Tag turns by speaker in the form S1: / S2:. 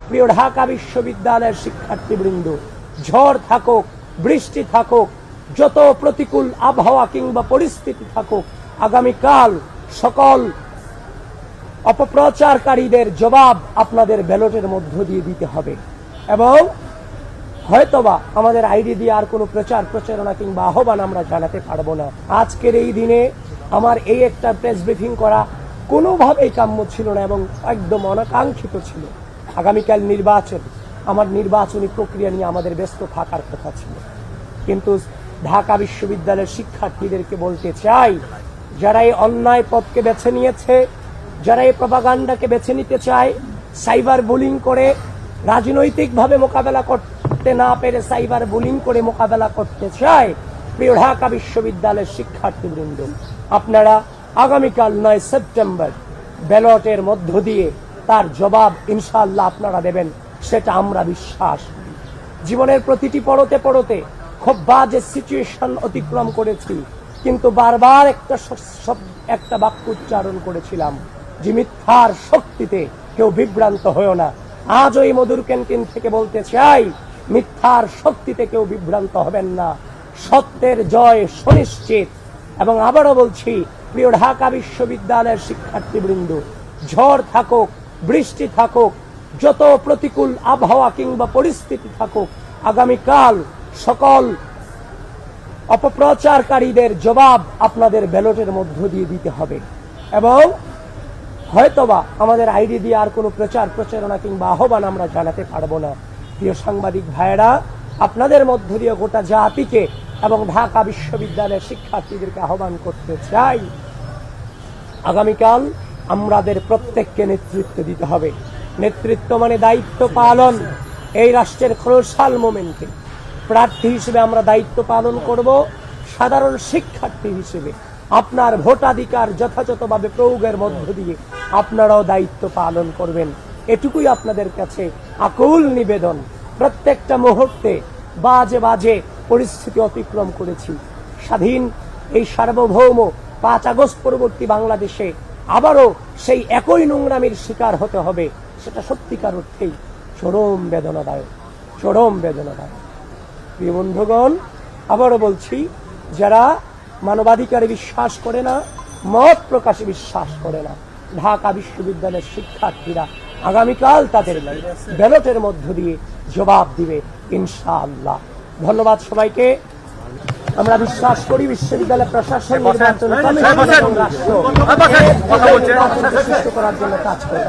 S1: প্রিয় ঢাকা বিশ্ববিদ্যালয়ের শিক্ষার্থীবৃন্দ, ঝড় থাকুক, বৃষ্টি থাকুক, যত প্রতিকূল আবহাওয়া কিংবা পরিস্থিতি থাকুক, আগামীকাল সকল অপপ্রচারকারীদের জবাব আপনাদের ব্যালটের মধ্য দিয়ে দিতে হবে। এবং হয়তোবা আমাদের আইডি দিয়ে আর কোনো প্রচারণা কিংবা আহ্বান আমরা জানাতে পারবো না। আজকের এই দিনে আমার এই একটা প্রেস ব্রিফিং করা কোনোভাবেই কাম্য ছিল না এবং একদম অনাকাঙ্ক্ষিত ছিল। আগামীকাল নির্বাচন, আমার নির্বাচনী প্রক্রিয়া নিয়ে আমাদের ব্যস্ত থাকার কথা ছিল। কিন্তু ঢাকা বিশ্ববিদ্যালয়ের শিক্ষার্থীদেরকে বলতে চাই, যারা এই অন্যায় পথকে বেছে নিয়েছে, যারা এই প্রপাগান্ডাকে বেছে নিতে চায়, সাইবার বুলিং করে রাজনৈতিকভাবে মোকাবেলা করতে না পেরে সাইবার বুলিং করে মোকাবেলা করতে চায়, প্রিয় ঢাকা বিশ্ববিদ্যালয়ের শিক্ষার্থীবৃন্দ, আপনারা আগামীকাল 9 সেপ্টেম্বর ব্যালটের মধ্য দিয়ে তার জবাব ইনশাআল্লাহ আপনারা দেবেন, সেটা আমরা বিশ্বাস করি। জীবনের প্রতিটি পড়তে খুব বাজে সিচুয়েশন অতিক্রম করেছি, কিন্তু বারবার একটা বাক্য উচ্চারণ করেছিলাম যে মিথ্যার শক্তিতে কেউ বিভ্রান্ত হয়েও না। আজ ওই মধুর ক্যান্টিন থেকে বলতে চাই, মিথ্যার শক্তিতে কেউ বিভ্রান্ত হবেন না, সত্যের জয় সুনিশ্চিত। এবং আবারও বলছি, প্রিয় ঢাকা বিশ্ববিদ্যালয়ের শিক্ষার্থীবৃন্দ, ঝড় থাকুক, বৃষ্টি থাকুক, যত প্রতিকূল আবহাওয়া কিংবা পরিস্থিতি থাকুক, আগামীকাল সকল অপপ্রচারকারীদের জবাব আপনাদের ব্যালটের মধ্য দিয়ে দিতে হবে। এবং হয়তোবা আমাদের আইডি দিয়ে আর কোনো প্রচারণা কিংবা আহ্বান আমরা জানাতে পারবো না। প্রিয় সাংবাদিক ভাইয়েরা, আপনাদের মধ্য দিয়ে গোটা জাতিকে এবং ঢাকা বিশ্ববিদ্যালয়ের শিক্ষার্থীদেরকে আহ্বান করতে চাই, আগামীকাল আমাদের প্রত্যেককে নেতৃত্ব দিতে হবে। নেতৃত্ব মানে দায়িত্ব পালন। এই রাষ্ট্রের ক্রুশাল মোমেন্টে প্রার্থী হিসেবে আমরা দায়িত্ব পালন করব। সাধারণ শিক্ষার্থী হিসেবে আপনার ভোটাধিকার যথাযথভাবে প্রয়োগের মধ্য দিয়ে আপনারাও দায়িত্ব পালন করবেন, এটুকুই আপনাদের কাছে আকুল নিবেদন। প্রত্যেকটা মুহূর্তে বাজে পরিস্থিতি অতিক্রম করেছি। স্বাধীন এই সার্বভৌম 5 আগস্ট পরবর্তী বাংলাদেশে আবারও সেই একই নোংরামির শিকার হতে হবে, সেটা সত্যিকার অর্থেই চরম বেদনাদায়ক। প্রিয় বন্ধুগণ, আবারও বলছি, যারা মানবাধিকারে বিশ্বাস করে না, মত প্রকাশে বিশ্বাস করে না, ঢাকা বিশ্ববিদ্যালয়ের শিক্ষার্থীরা আগামীকাল তাদের ব্যালটের মধ্য দিয়ে জবাব দিবে ইনশাআল্লাহ। ধন্যবাদ সবাইকে। আমরা বিশ্বাস করি বিশ্ববিদ্যালয় প্রশাসন নির্বাচন কমিশন এবং রাষ্ট্র করার জন্য কাজ করে।